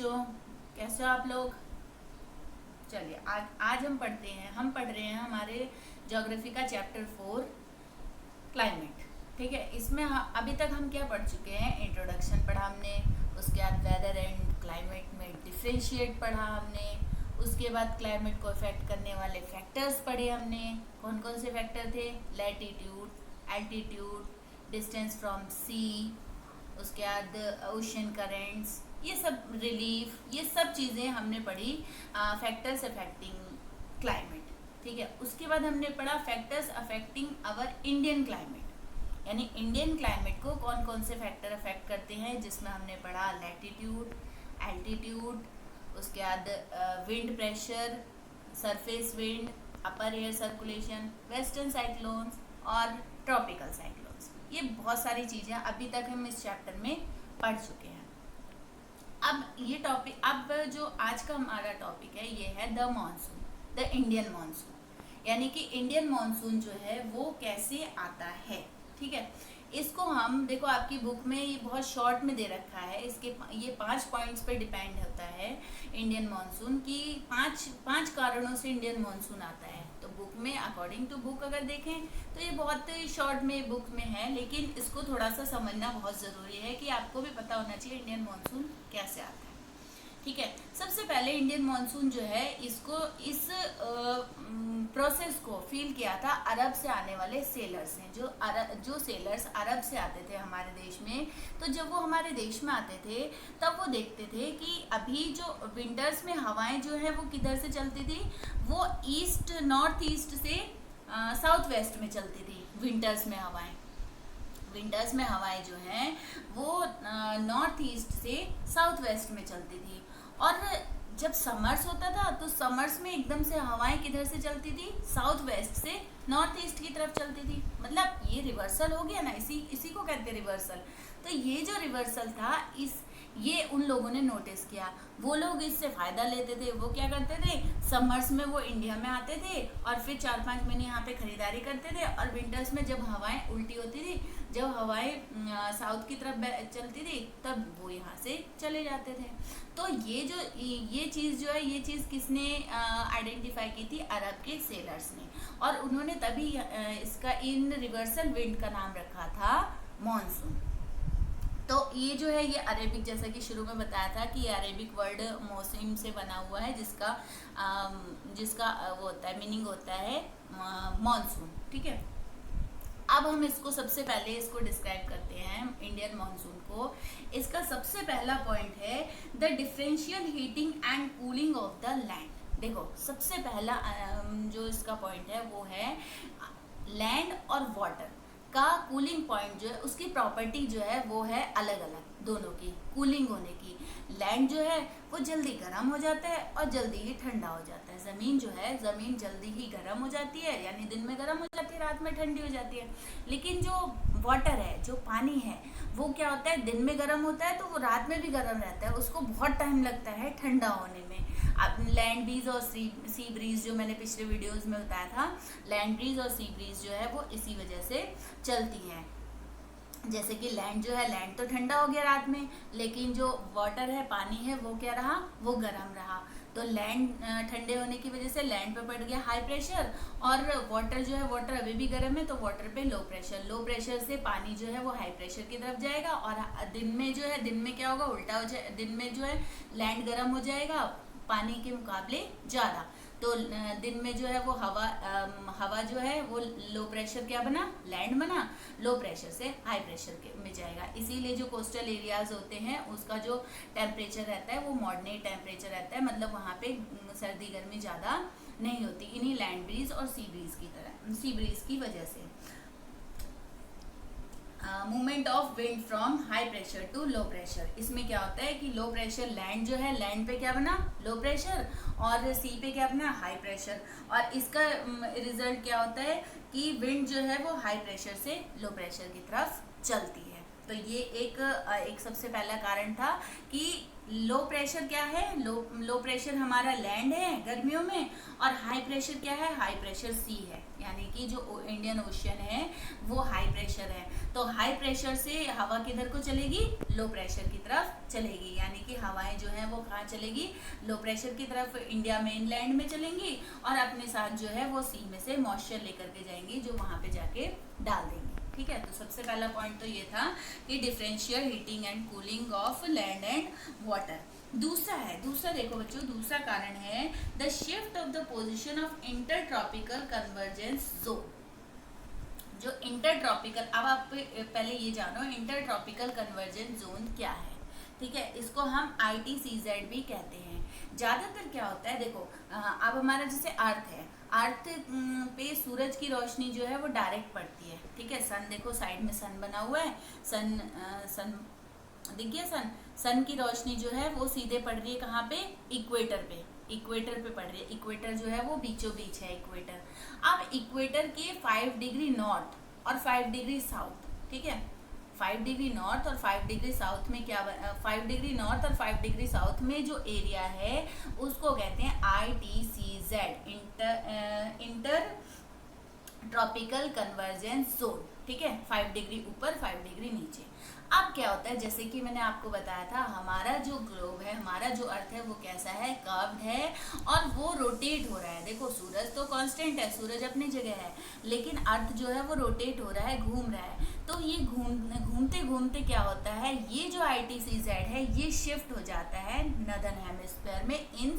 बच्चों, कैसे हो आप लोग। चलिए आज हम पढ़ रहे हैं हमारे ज्योग्राफी का चैप्टर 4 क्लाइमेट। ठीक है, इसमें अभी तक हम क्या पढ़ चुके हैं, इंट्रोडक्शन पढ़ा हमने, उसके बाद वेदर एंड क्लाइमेट में डिफ्रेंशिएट पढ़ा हमने, उसके बाद क्लाइमेट को इफेक्ट करने वाले फैक्टर्स पढ़े हमने। कौन कौन से फैक्टर थे, लैटिट्यूड, एल्टीट्यूड, डिस्टेंस फ्रॉम सी, उसके बाद ओशन करेंट्स, ये सब रिलीफ, ये सब चीज़ें हमने पढ़ी, फैक्टर्स अफेक्टिंग क्लाइमेट। ठीक है, उसके बाद हमने पढ़ा factors affecting our Indian climate, यानी इंडियन क्लाइमेट को कौन कौन से फैक्टर अफेक्ट करते हैं, जिसमें हमने पढ़ा लैटिट्यूड, एल्टीट्यूड, उसके बाद विंड प्रेशर, सरफेस विंड, अपर एयर सर्कुलेशन, वेस्टर्न साइक्लोन्स और ट्रॉपिकल साइक्लोन्स। ये बहुत सारी चीज़ें अभी तक हम इस चैप्टर में पढ़ चुके हैं। अब ये टॉपिक, अब जो आज का हमारा टॉपिक है ये है the monsoon, the Indian monsoon, यानी कि इंडियन मानसून जो है वो कैसे आता है। ठीक है, इसको हम देखो, आपकी बुक में ये बहुत शॉर्ट में दे रखा है, इसके ये 5 पॉइंट्स पे डिपेंड होता है इंडियन मानसून की। पांच कारणों से इंडियन मानसून आता है। तो बुक में अकॉर्डिंग टू बुक अगर देखें तो ये बहुत शॉर्ट में बुक में है, लेकिन इसको थोड़ा सा समझना बहुत ज़रूरी है कि आपको भी पता होना चाहिए इंडियन मानसून कैसे आता है। ठीक है, सबसे पहले इंडियन मानसून जो है इसको, इस प्रोसेस को फील किया था अरब से आने वाले सेलर्स ने। जो सेलर्स अरब से आते थे हमारे देश में, तो जब वो हमारे देश में आते थे तब वो देखते थे कि अभी जो विंटर्स में हवाएं जो है वो किधर से चलती थी, वो नॉर्थ ईस्ट से साउथ वेस्ट में चलती थी। विंटर्स में हवाएं जो हैं वो नॉर्थ ईस्ट से साउथ वेस्ट में चलती थी। और जब समर्स होता था तो समर्स में एकदम से हवाएं किधर से चलती थी, साउथ वेस्ट से नॉर्थ ईस्ट की तरफ चलती थी। मतलब ये रिवर्सल हो गया ना, इसी को कहते हैं रिवर्सल। तो ये जो रिवर्सल था, ये उन लोगों ने नोटिस किया। वो लोग इससे फ़ायदा लेते थे। वो क्या करते थे, समर्स में वो इंडिया में आते थे और फिर 4-5 महीने यहाँ पे ख़रीदारी करते थे, और विंटर्स में जब हवाएं उल्टी होती थी, जब हवाएं साउथ की तरफ चलती थी, तब वो यहाँ से चले जाते थे। तो ये चीज़ जो है, ये चीज़ किसने आइडेंटिफाई की थी, अरब के सेलर्स ने। और उन्होंने तभी इसका, इन रिवर्सल विंड का नाम रखा था मानसून। तो ये जो है, ये अरेबिक, जैसा कि शुरू में बताया था कि ये अरेबिक वर्ड मौसम से बना हुआ है, जिसका वो होता है, मीनिंग होता है मानसून। ठीक है, अब हम इसको सबसे पहले इसको डिस्क्राइब करते हैं इंडियन मानसून को। इसका सबसे पहला पॉइंट है the differential heating and cooling of the land. देखो, सबसे पहला जो इसका पॉइंट है वो है लैंड और वाटर का कूलिंग पॉइंट जो है, उसकी प्रॉपर्टी जो है वो है अलग अलग, दोनों की कूलिंग होने की। लैंड जो है वो जल्दी गर्म हो जाता है और जल्दी ही ठंडा हो जाता है। ज़मीन जो है, ज़मीन जल्दी ही गर्म हो जाती है, यानी दिन में गर्म हो जाती है, रात में ठंडी हो जाती है। लेकिन जो वाटर है, जो पानी है, वो क्या होता है, दिन में गर्म होता है तो वो रात में भी गर्म रहता है, उसको बहुत टाइम लगता है ठंडा होने में। अब लैंड ब्रीज और सी ब्रीज, जो मैंने पिछले वीडियोस में बताया था, लैंड ब्रीज और सी ब्रीज जो है वो इसी वजह से चलती हैं। जैसे कि लैंड जो है, लैंड तो ठंडा हो गया रात में, लेकिन जो वाटर है, पानी है, वो क्या रहा, वो गर्म रहा। तो लैंड ठंडे होने की वजह से लैंड पे पड़ गया हाई प्रेशर, और वाटर जो है, वाटर अभी भी गर्म है तो वाटर पे लो प्रेशर से पानी जो है वो हाई प्रेशर की तरफ जाएगा। और दिन में जो है, दिन में क्या होगा, उल्टा हो जाए, दिन में जो है लैंड गर्म हो जाएगा पानी के मुकाबले ज़्यादा। तो दिन में जो है वो हवा जो है वो लो प्रेशर क्या बना, लैंड बना, लो प्रेशर से हाई प्रेशर में जाएगा। इसीलिए जो कोस्टल एरियाज होते हैं उसका जो टेम्परेचर रहता है वो मॉडरेट टेम्परेचर रहता है, मतलब वहाँ पे सर्दी गर्मी ज़्यादा नहीं होती, इन्हीं लैंड ब्रीज और सी ब्रीज की वजह से। Movement of wind from high pressure to low pressure, इसमें क्या होता है कि लो प्रेशर, लैंड जो है, लैंड पे क्या बना, लो प्रेशर, और सी पे क्या बना, हाई प्रेशर। और इसका रिजल्ट क्या होता है कि विंड जो है वो हाई प्रेशर से लो प्रेशर की तरफ चलती है। तो ये एक सबसे पहला कारण था कि लो प्रेशर क्या है, लो प्रेशर हमारा लैंड है गर्मियों में, और हाई प्रेशर क्या है, हाई प्रेशर सी है, यानी कि जो इंडियन ओशन है वो हाई प्रेशर है। तो हाई प्रेशर से हवा किधर को चलेगी, लो प्रेशर की तरफ चलेगी, यानी कि हवाएं जो है वो कहाँ चलेगी, लो प्रेशर की तरफ इंडिया मेनलैंड में चलेंगी और अपने साथ जो है वो सी में से मॉइस्चर लेकर के जाएंगी जो वहां पे जाके डाल देंगे। ठीक है, तो सबसे पहला पॉइंट तो ये था कि differential heating and cooling of land and water. दूसरा देखो बच्चों, दूसरा कारण है the shift of the position of intertropical convergence zone. जो इंटरट्रॉपिकल, अब आप पहले ये जानो इंटरट्रॉपिकल कन्वर्जेंस जोन क्या है। ठीक है, इसको हम ITCZ भी कहते हैं। ज्यादातर क्या होता है, देखो अब हमारा जैसे अर्थ है, अर्थ पे सूरज की रोशनी जो है वो डायरेक्ट पड़ती है। ठीक है, सन देखो साइड में सन बना हुआ है, सन दिख गया, सन की रोशनी जो है वो सीधे पड़ रही है कहाँ पे, इक्वेटर पे पड़ रही है। इक्वेटर जो है वो बीचों बीच है इक्वेटर। अब इक्वेटर के 5 डिग्री नॉर्थ और 5 डिग्री साउथ, ठीक है, 5 डिग्री नॉर्थ और 5 डिग्री साउथ में क्या 5 डिग्री नॉर्थ और 5 डिग्री साउथ में जो एरिया है उसको कहते हैं ITCZ, inter tropical convergence zone. ठीक है, 5 डिग्री ऊपर 5 डिग्री नीचे। अब क्या होता है, जैसे कि मैंने आपको बताया था, हमारा जो ग्लोब है, हमारा जो अर्थ है वो कैसा है, कर्व्ड है और वो रोटेट हो रहा है। देखो सूरज तो कांस्टेंट है, सूरज अपनी जगह है, लेकिन अर्थ जो है वो रोटेट हो रहा है, घूम रहा है। तो ये घूमते घूमते क्या होता है, ये जो ITCZ है ये शिफ्ट हो जाता है नॉर्दर्न हेमिस्फीयर में इन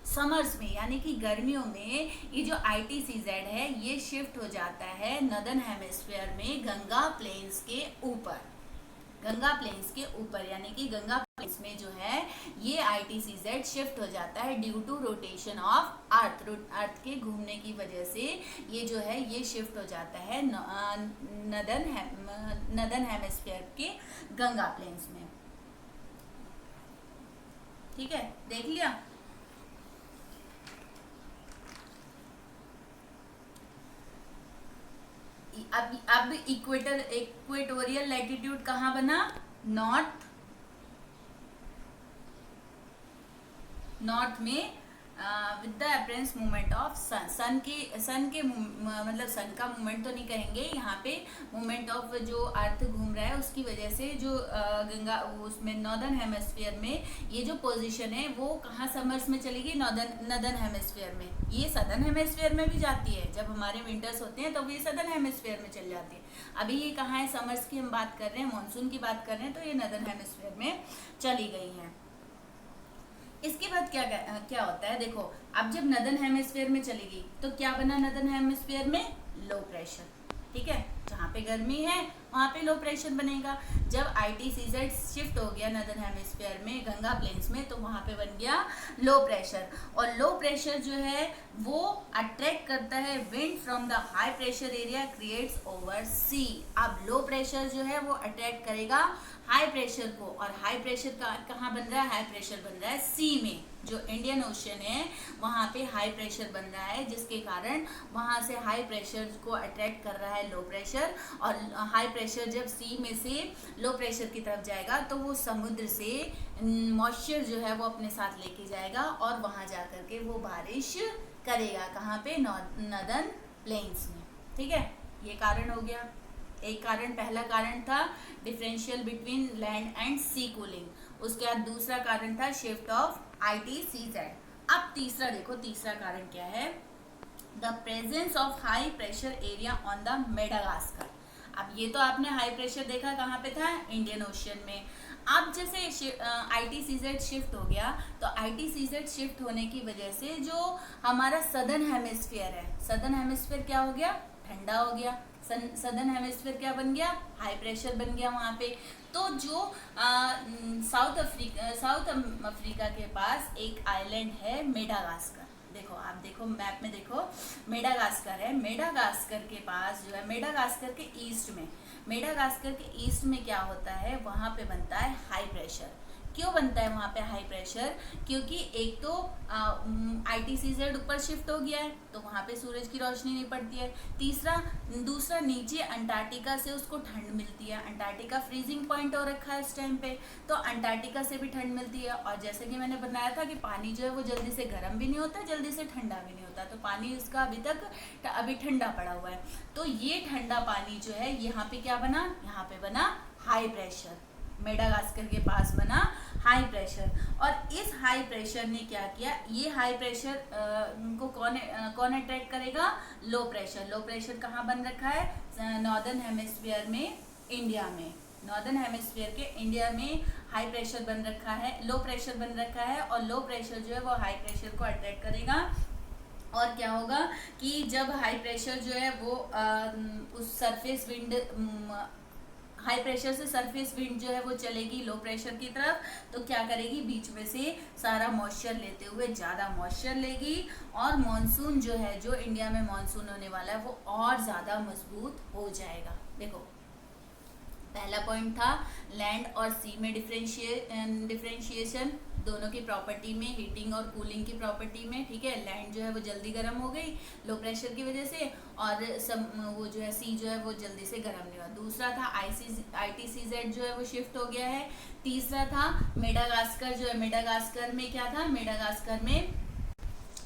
समर्स में, यानी कि गर्मियों में ये जो ITCZ है ये शिफ्ट हो जाता है नॉर्दर्न हेमिस्फीयर में गंगा प्लेन्स के ऊपर, यानी कि गंगा प्लेन्स में जो है ये ITCZ शिफ्ट हो जाता है due to rotation of earth के घूमने की वजह से ये जो है ये शिफ्ट हो जाता है नॉर्दर्न हेमिस्फीयर के गंगा प्लेन्स में। ठीक है, देख लिया। अब इक्वेटोरियल लैटिट्यूड कहाँ बना, नॉर्थ में with the apparent movement of sun के मतलब सन का मूवमेंट तो नहीं कहेंगे यहाँ पे, मूवमेंट ऑफ जो अर्थ घूम रहा है उसकी वजह से जो गंगा उसमें नॉर्दर्न हेमिस्फीयर में ये जो पोजीशन है वो कहाँ समर्स में चलेगी, नॉर्दर्न हेमिस्फीयर में। ये सदर्न हेमिस्फीयर में भी जाती है, जब हमारे विंटर्स होते हैं तो ये सदर्न हेमिस्फीयर में चल जाती है। अभी ये कहाँ है, समर्स की हम बात कर रहे हैं, मानसून की बात कर रहे हैं, तो ये नॉर्दर्न हेमिस्फीयर में चली गई है। इसके बाद क्या होता है, देखो अब जब नॉर्दर्न हेमिस्फीयर में चलेगी तो क्या बना नॉर्दर्न हेमिस्फीयर में, लो प्रेशर। ठीक है, जहाँ पे गर्मी है वहाँ पे लो प्रेशर बनेगा। जब ITCZ शिफ्ट हो गया नॉर्दर्न हेमिस्फीयर में गंगा प्लेन्स में तो वहाँ पे बन गया लो प्रेशर, और लो प्रेशर जो है वो अट्रैक्ट करता है wind from the high pressure area creates over sea. अब लो प्रेशर जो है वो अट्रैक्ट करेगा हाई प्रेशर को, और हाई प्रेशर कहाँ बन रहा है, हाई प्रेशर बन रहा है सी में, जो इंडियन ओशन है वहाँ पे हाई प्रेशर बन रहा है, जिसके कारण वहाँ से हाई प्रेशर को अट्रैक्ट कर रहा है लो प्रेशर, और हाई प्रेशर जब सी में से लो प्रेशर की तरफ जाएगा तो वो समुद्र से मॉइस्चर जो है वो अपने साथ लेके जाएगा और वहाँ जा कर के वो बारिश करेगा, कहाँ पे, नॉर्दर्न प्लेन्स में। ठीक है, ये कारण हो गया। एक कारण, पहला कारण था differential between land and sea cooling, उसके बाद दूसरा कारण था शिफ्ट ऑफ ITCZ। अब तीसरा देखो, तीसरा कारण क्या है, the presence of high pressure area on the Madagascar. अब ये तो आपने हाई प्रेशर देखा कहाँ पे था, इंडियन ओशन में। अब जैसे ITCZ शिफ्ट हो गया तो ITCZ शिफ्ट होने की वजह से जो हमारा सदर्न हेमिस्फीयर है, सदर्न हेमिस्फीयर क्या हो गया, ठंडा हो गया। सदर्न हेमिस्फीयर क्या बन गया, हाई प्रेशर बन गया वहाँ पे। तो जो साउथ अफ्रीका के पास एक आइलैंड है मेडागास्कर, देखो आप देखो मैप में देखो मेडागास्कर है, मेडागास्कर के पास जो है, मेडागास्कर के ईस्ट में क्या होता है, वहाँ पे बनता है हाई प्रेशर। क्यों बनता है वहाँ पे हाई प्रेशर? क्योंकि एक तो ITCZ ऊपर शिफ्ट हो गया है तो वहाँ पे सूरज की रोशनी नहीं पड़ती है। दूसरा नीचे अंटार्कटिका से उसको ठंड मिलती है। अंटार्कटिका फ्रीजिंग पॉइंट हो रखा है इस टाइम पे, तो अंटार्कटिका से भी ठंड मिलती है। और जैसे कि मैंने बताया था कि पानी जो है वो जल्दी से गर्म भी नहीं होता, जल्दी से ठंडा भी नहीं होता, तो पानी इसका अभी ठंडा पड़ा हुआ है। तो ये ठंडा पानी जो है यहाँ पे क्या बना? यहाँ पे बना हाई प्रेशर। मेडागास्कर के पास बना हाई प्रेशर। और इस हाई प्रेशर ने क्या किया? ये हाई प्रेशर को कौन अट्रैक्ट करेगा? Low pressure. लो प्रेशर कहाँ बन रखा है? नॉर्दर्न हेमिस्फीयर में, इंडिया में। नॉर्दर्न हेमिस्फीयर के इंडिया में हाई प्रेशर बन रखा है, लो प्रेशर बन रखा है। और लो प्रेशर जो है वो हाई प्रेशर को अट्रैक्ट करेगा। और क्या होगा कि जब हाई प्रेशर जो है वो उस सरफेस विंड, हाई प्रेशर से सरफेस विंड जो है वो चलेगी लो प्रेशर की तरफ, तो क्या करेगी? बीच में से सारा मॉइस्चर लेते हुए ज़्यादा मॉइस्चर लेगी और मॉनसून जो है, जो इंडिया में मॉनसून होने वाला है वो और ज़्यादा मजबूत हो जाएगा। देखो पहला पॉइंट था लैंड और सी में डिफरेंशिएशन, दोनों की प्रॉपर्टी में, हीटिंग और कूलिंग की प्रॉपर्टी में। ठीक है, लैंड जो है वो जल्दी गर्म हो गई लो प्रेशर की वजह से, और वो जो है सी जो है वो जल्दी से गर्म नहीं हुआ। दूसरा था ITCZ जो है वो शिफ्ट हो गया है। तीसरा था मेडागास्कर जो है, मेडागास्कर में क्या था? मेडागास्कर में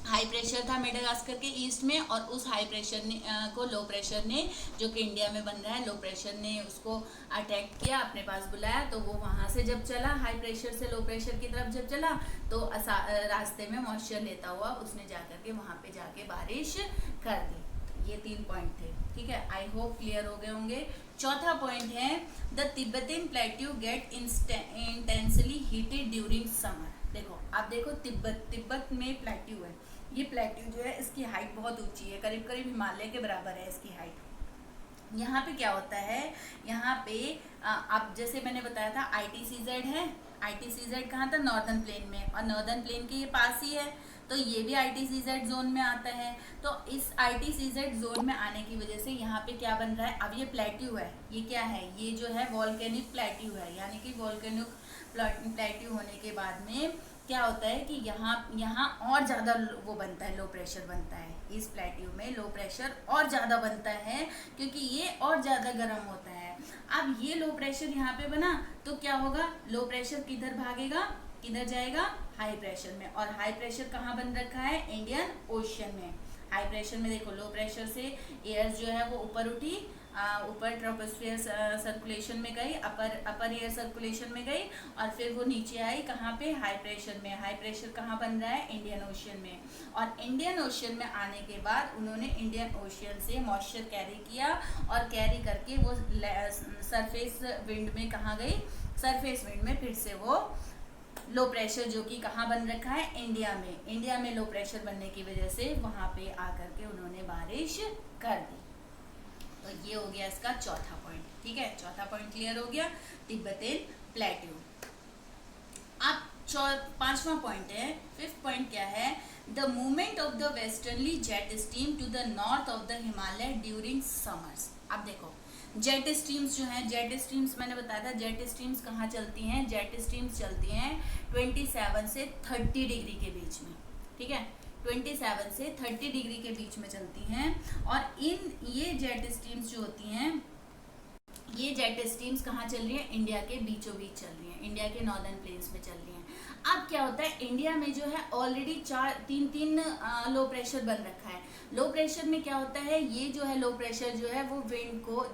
हाई प्रेशर था मेडागास्कर के ईस्ट में, और उस हाई प्रेशर ने को लो प्रेशर ने, जो कि इंडिया में बन रहा है, लो प्रेशर ने उसको अटैक किया, अपने पास बुलाया। तो वो वहाँ से जब चला, हाई प्रेशर से लो प्रेशर की तरफ जब चला, तो रास्ते में मॉइस्चर लेता हुआ उसने जाकर के वहाँ पे जाके बारिश कर दी। ये 3 पॉइंट थे। ठीक है, आई होप क्लियर हो गए होंगे। चौथा पॉइंट है the Tibetan plateau get intensely heated during summer. देखो आप देखो, तिब्बत में प्लेट्यू है। ये प्लेट्यू जो है इसकी हाइट बहुत ऊंची है, करीब करीब हिमालय के बराबर है इसकी हाइट। यहाँ पे क्या होता है? यहाँ पे आप जैसे मैंने बताया था ITCZ है। ITCZ कहाँ था? नॉर्दर्न प्लेन में, और नॉर्दर्न प्लेन के ये पास ही है, तो ये भी ITCZ जोन में आता है। तो इस ITCZ जोन में आने की वजह से यहाँ पे क्या बन रहा है? अब ये प्लेट्यू है, ये क्या है? ये जो है वॉल्केनिक प्लेट्यू है, यानी कि वॉल्केनिक प्लेट्यू होने के बाद में क्या होता है कि यहाँ और ज़्यादा वो बनता है, लो प्रेशर बनता है। इस प्लेट्यू में लो प्रेशर और ज़्यादा बनता है क्योंकि ये और ज़्यादा गर्म होता है। अब ये लो प्रेशर यहाँ पे बना तो क्या होगा? लो प्रेशर किधर भागेगा? किधर जाएगा? हाई प्रेशर में। और हाई प्रेशर कहाँ बन रखा है? इंडियन ओशियन में। हाई प्रेशर में देखो, लो प्रेशर से एयर जो है वो ऊपर उठी, ऊपर ट्रोपोस्फियर सर्कुलेशन में गई, अपर एयर सर्कुलेशन में गई, और फिर वो नीचे आई कहाँ पे? हाई प्रेशर में। हाई प्रेशर कहाँ बन रहा है? इंडियन ओशियन में। और इंडियन ओशियन में आने के बाद उन्होंने इंडियन ओशियन से मॉइस्चर कैरी किया, और कैरी करके वो सरफेस विंड में कहाँ गई? सरफेस विंड में फिर से वो लो प्रेशर जो कि कहाँ बन रखा है? इंडिया में। इंडिया में लो प्रेशर बनने की वजह से वहाँ पे आकर के उन्होंने बारिश कर दी। तो ये हो गया इसका चौथा पॉइंट। ठीक है, चौथा पॉइंट क्लियर हो गया, तिब्बतन प्लेट्यू। अब पांचवा पॉइंट है, फिफ्थ पॉइंट क्या है? The movement of the westernly jet stream to the north of the Himalaya during summers. अब देखो जेट स्ट्रीम्स जो हैं, जेट स्ट्रीम्स मैंने बताया था, जेट स्ट्रीम्स कहाँ चलती हैं? जेट स्ट्रीम्स चलती हैं 27 से 30 डिग्री के बीच में। ठीक है, 27 से 30 डिग्री के बीच में चलती हैं। और ये जेट स्ट्रीम्स जो होती हैं, ये जेट स्ट्रीम्स कहाँ चल रही है? इंडिया के बीचों बीच चल रही हैं, इंडिया के नॉर्दर्न प्लेन्स में चल रही हैं। अब क्या होता है? इंडिया में जो है ऑलरेडी तीन लो प्रेशर बन रखा है। लो प्रेशर में क्या होता है? ये जो है लो प्रेशर जो है वो विंड को,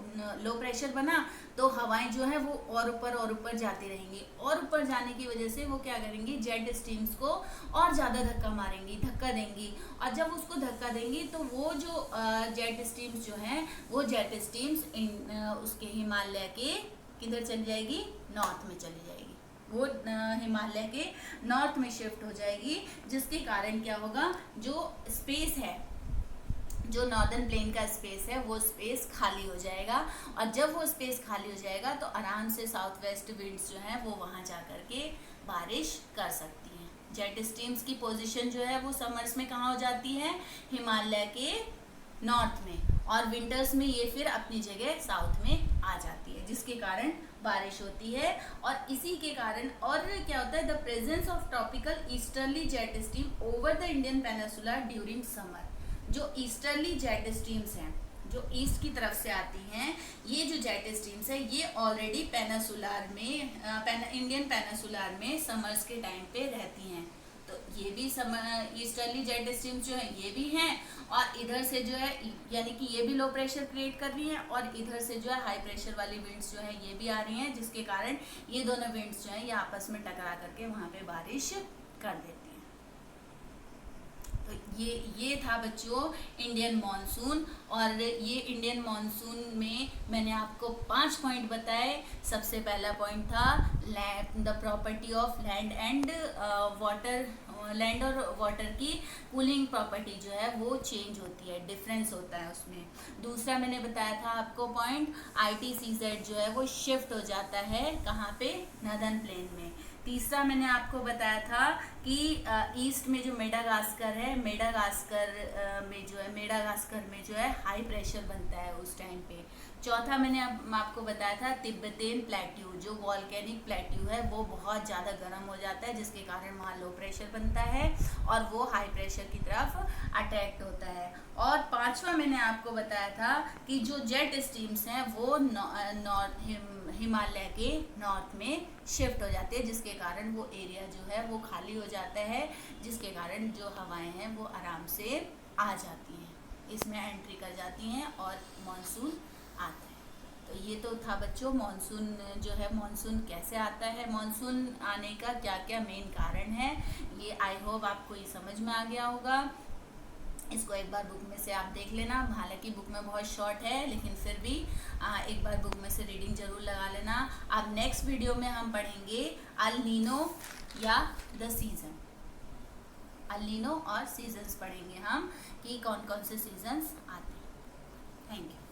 लो प्रेशर बना तो हवाएं जो है वो और ऊपर जाती रहेंगी, और ऊपर जाने की वजह से वो क्या करेंगी? जेट स्ट्रीम्स को और ज़्यादा धक्का मारेंगी, धक्का देंगी। और जब उसको धक्का देंगी तो वो जो जेट स्ट्रीम्स जो हैं, वो जेट स्ट्रीम्स उसके हिमालय के किधर चली जाएगी? नॉर्थ में चली जाएगी। वो हिमालय के नॉर्थ में शिफ्ट हो जाएगी, जिसके कारण क्या होगा? जो स्पेस है, जो नॉर्दर्न प्लेन का स्पेस है, वो स्पेस खाली हो जाएगा। और जब वो स्पेस खाली हो जाएगा तो आराम से साउथ वेस्ट विंड्स जो हैं वो वहाँ जा कर के बारिश कर सकती हैं। जेट स्ट्रीम्स की पोजीशन जो है वो समर्स में कहाँ हो जाती है? हिमालय के नॉर्थ में, और विंटर्स में ये फिर अपनी जगह साउथ में आ जाती है, जिसके कारण बारिश होती है। और इसी के कारण और क्या होता है, the presence of tropical easterly jet stream over the Indian peninsula during summer. जो ईस्टर्ली जेट स्ट्रीम्स हैं, जो ईस्ट की तरफ से आती हैं, ये जो जेट स्ट्रीम्स है ये ऑलरेडी पेनिसुलार में इंडियन पेनिसुलार में समर्स के टाइम पे रहती हैं। तो ये भी ईस्टर्ली जेट स्ट्रीम्स जो है ये भी हैं, और इधर से जो है यानी कि ये भी लो प्रेशर क्रिएट कर रही हैं, और इधर से जो है हाई प्रेशर वाली विंड्स जो है ये भी आ रही हैं, जिसके कारण ये दोनों विंड्स जो है ये आपस में टकरा करके वहाँ पे बारिश कर देती हैं। तो ये था बच्चों इंडियन मॉनसून। और ये इंडियन मॉनसून में मैंने आपको 5 पॉइंट बताए। सबसे पहला पॉइंट था the property of land and water, land और वाटर की कूलिंग प्रॉपर्टी जो है वो चेंज होती है, डिफरेंस होता है उसमें। दूसरा मैंने बताया था आपको पॉइंट, ITCZ जो है वो शिफ्ट हो जाता है कहाँ पे, नदर्न प्लेन में। तीसरा मैंने आपको बताया था कि ईस्ट में जो मेडागास्कर है, मेडागास्कर में जो है हाई प्रेशर बनता है उस टाइम पे। चौथा मैंने आपको बताया था तिब्बतियन प्लेट्यू, जो वॉल्केनिक प्लेट्यू है वो बहुत ज़्यादा गर्म हो जाता है, जिसके कारण वहाँ लो प्रेशर बनता है और वो हाई प्रेशर की तरफ अट्रैक्ट होता है। और पांचवा मैंने आपको बताया था कि जो जेट स्ट्रीम्स हैं वो हिमालय के नॉर्थ में शिफ्ट हो जाती है, जिसके कारण वो एरिया जो है वो खाली हो जाता है, जिसके कारण जो हवाएं हैं वो आराम से आ जाती हैं, इसमें एंट्री कर जाती हैं और मॉनसून आता है। तो ये तो था बच्चों मॉनसून जो है, मॉनसून कैसे आता है, मॉनसून आने का क्या क्या मेन कारण है, ये आई होप आपको ये समझ में आ गया होगा। इसको एक बार बुक में से आप देख लेना, हालांकि बुक में बहुत शॉर्ट है लेकिन फिर भी एक बार बुक में से रीडिंग जरूर लगा लेना। अब नेक्स्ट वीडियो में हम पढ़ेंगे अल नीनो या द सीजन, अल नीनो और सीजन्स पढ़ेंगे हम कि कौन कौन से सीजन्स आते हैं। Thank you.